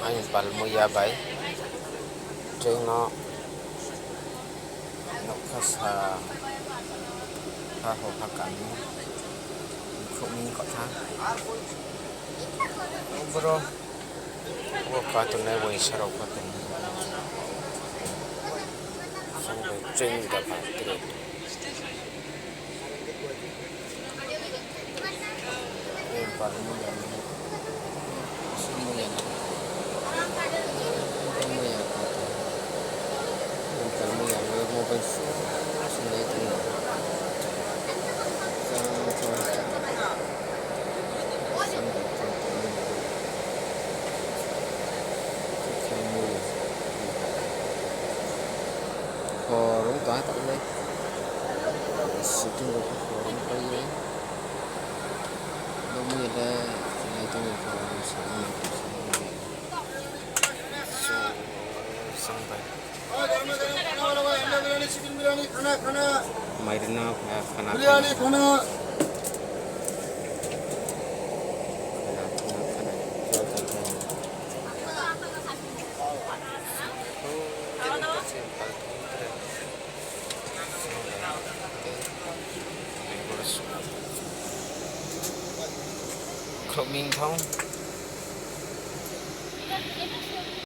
anh palmuya bay trên nó khá hồ hạ cảnh không có thang bro wo ka tu này wo saro ka tu sang be trên da ba tre em palmuya semuanya palmuya mau besok sungai itu Orang tua tak boleh. Situ orang kaya. Namun ada itu orang sama. Sampai. Mairina खाना बिरयानी खाना Khẩu Minh Thông